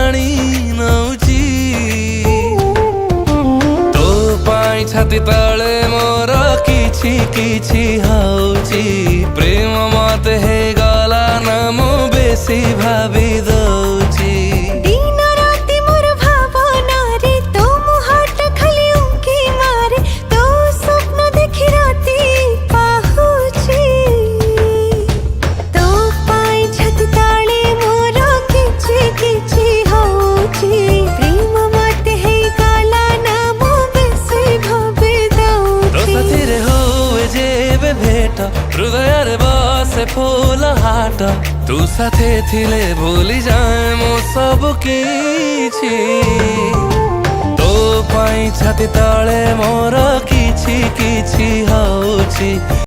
ଜାଣି ନଉଛି ତୋ ପାଇଁ ଛାତି ତଳେ ମୋର କିଛି କିଛି ହଉଛି ପ୍ରେମ ମତେ ହେଇଗଲା ନା ମୁଁ ବେଶୀ ଭାବି ଦଉଛି हृदय बसे फूल हाट तू साथे थिले भूली जाए मो सब किछि तो पाई छाती तले मोर किछि किछि हौछि।